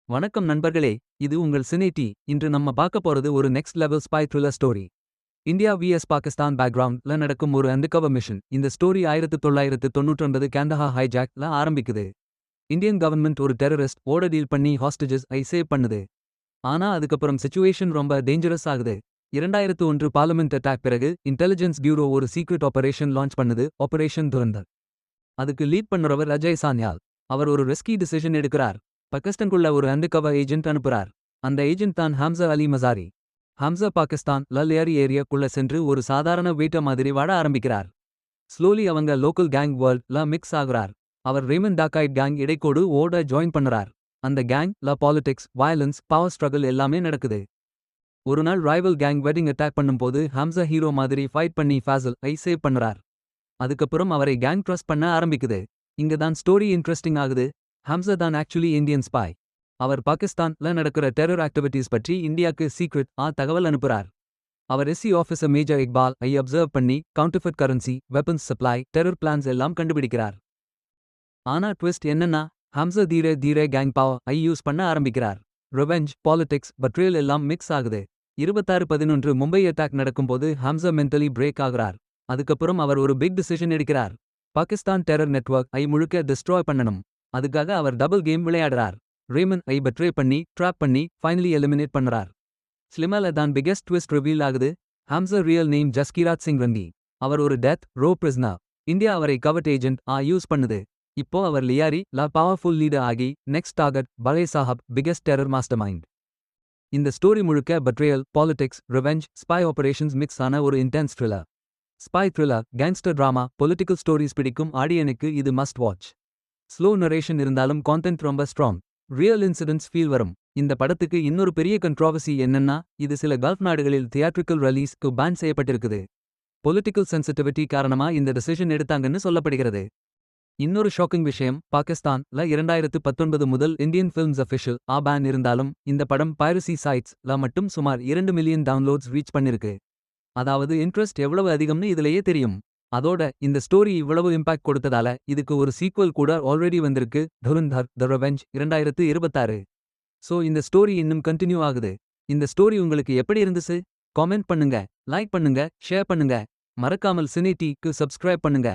வணக்கம் நண்பர்களே, இது உங்கள் சினேட்டி. இன்று நம்ம பார்க்க போறது ஒரு next level spy thriller story. India VS Pakistan பேக்ரவுண்ட்ல நடக்கும் ஒரு அண்டர்கவர் மிஷன். இந்த ஸ்டோரி 1999 கேண்டஹா ஹைஜாக்ல ஆரம்பிக்குது. இந்தியன் கவர்மெண்ட் ஒரு டெரரிஸ்ட் ஓட டீல் பண்ணி ஹாஸ்டேஜஸ் சேவ் பண்ணுது. ஆனா அதுக்கப்புறம் சிச்சுவேஷன் ரொம்ப டேஞ்சரஸ் ஆகுது. 2001 பார்லிமெண்ட் அட்டாக் பிறகு இன்டெலிஜென்ஸ் பியூரோ ஒரு சீக்ரெட் ஆபரேஷன் லான்ச் பண்ணுது, ஆபரேஷன் துரந்தர். அதுக்கு லீட் பண்ணுறவர் அஜய் சான்யால். அவர் ஒரு ரிஸ்கி டிசிஷன் எடுக்கிறார். பாகிஸ்தானுக்குள்ள ஒரு அண்டர்கவர் ஏஜென்ட் அனுப்புறார். அந்த ஏஜென்ட் தான் ஹம்சா அலி மசாரி. ஹம்சா பாகிஸ்தான் லேரி ஏரியாக்குள்ள சென்று ஒரு சாதாரண வெயிட்ட மாதிரி வாட ஆரம்பிக்கிறார். ஸ்லோலி அவங்க லோக்கல் கேங் வேர்ல்ட் மிக்ஸ் ஆகுறார். அவர் ரேமன் டாக்காய்ட் கேங் இடைக்கோடு ஓட ஜாயின் பண்ணுறார். அந்த gang politics, violence, power struggle எல்லாமே நடக்குது. ஒரு நாள் ரைவல் கேங் வெட்டிங் அட்டாக் பண்ணும்போது ஹம்சா ஹீரோ மாதிரி ஃபைட் பண்ணி ஃபாசல் சேவ் பண்ணுறார். அதுக்கப்புறம் அவரை கேங் ட்ரஸ்ட் பண்ண ஆரம்பிக்குது. இங்க தான் ஸ்டோரி இன்ட்ரெஸ்டிங் ஆகுது. ஹம்சா தான் ஆக்சுவலி இந்தியன் ஸ்பை. அவர் பாகிஸ்தான்ல நடக்கிற டெரர் ஆக்டிவிட்டீஸ் பற்றி இந்தியாக்கு சீக்ரெட் தகவல் அனுப்புறார். அவர் ஆஃபீஸர் மேஜர் இக்பால் அப்சர்வ் பண்ணி counterfeit currency, weapons supply, terror plans எல்லாம் கண்டுபிடிக்கிறார். ஆனா ட்விஸ்ட் என்னன்னா, ஹம்சா தீரே தீரே கேங் பவர் யூஸ் பண்ண ஆரம்பிக்கிறார். ரிவெஞ்ச், பாலிடிக்ஸ், பட்ரியல் எல்லாம் மிக்ஸ் ஆகுது. 26/11 மும்பை அட்டாக் நடக்கும்போது ஹம்சா மென்டலி பிரேக் ஆகுறார். அதுக்கப்புறம் அவர் ஒரு பிக் டிசிஷன் எடுக்கிறார். பாகிஸ்தான் டெரர் நெட்வொர்க் முழுக்க டிஸ்ட்ராய் பண்ணணும். அதுக்காக அவர் டபுள் கேம் விளையாடுறார். ரேமன் பட்ரே பண்ணி, ட்ராப் பண்ணி, ஃபைனலி எலிமினேட் பண்ணுறார். ஸ்லிமால தான் பிகெஸ்ட் ட்விஸ்ட் ரிவீல் ஆகுது. Hamza real name Jaskiraj Singh Rangi. அவர் ஒரு டெத் ரோ பிரிஸ்னர். இந்தியா அவரை கவர்ட் ஏஜென்ட் யூஸ் பண்ணுது. இப்போ அவர் லியாரி பவர்ஃபுல் லீடர் ஆகி next target Bade Sahab, biggest terror mastermind. இந்த ஸ்டோரி முழுக்க betrayal, politics, revenge, spy operations mix ஆன ஒரு intense thriller. Spy thriller, gangster drama, political stories பிடிக்கும் ஆடியனுக்கு இது மஸ்ட் வாட்ச். ஸ்லோ நரேஷன் இருந்தாலும் கான்டென்ட் ரொம்ப ஸ்ட்ராங். ரியல் இன்சிடென்ட்ஸ் ஃபீல் வரும். இந்த படத்துக்கு இன்னொரு பெரிய கண்ட்ரோவர்சி என்னன்னா, இது சில கல்ஃப் நாடுகளில் தியேட்ரிக்கல் ரிலீஸ்க்கு பேன் செய்யப்பட்டிருக்குது. பொலிட்டிக்கல் சென்சிட்டிவிட்டி காரணமா இந்த டிசிஷன் எடுத்தாங்கன்னு சொல்லப்படுகிறது. இன்னொரு ஷாக்கிங் விஷயம், பாகிஸ்தான்ல 2019 முதல் இந்தியன் ஃபிலிம்ஸ் அஃபிஷியல் பேன் இருந்தாலும் இந்த படம் பைரசி சைட்ஸ்ல மட்டும் சுமார் 2 மில்லியன் டவுன்லோட்ஸ் ரீச் பண்ணிருக்கு. அதாவது இன்ட்ரெஸ்ட் எவ்வளவு அதிகம்னு இதுலயே தெரியும். அதோட இந்த ஸ்டோரி இவ்வளவு இம்பாக்ட் கொடுத்ததால இதுக்கு ஒரு சீக்வல் கூட ஆல்ரெடி வந்திருக்கு, துரந்தர் தி ரிவெஞ்ச் 2026. சோ இந்த ஸ்டோரி இன்னும் கண்டினியூ ஆகுது. இந்த ஸ்டோரி உங்களுக்கு எப்படி இருந்துச்சு? காமெண்ட் பண்ணுங்க, லைக் பண்ணுங்க, ஷேர் பண்ணுங்க. மறக்காமல் சினேட்டிக்கு சப்ஸ்கிரைப் பண்ணுங்க.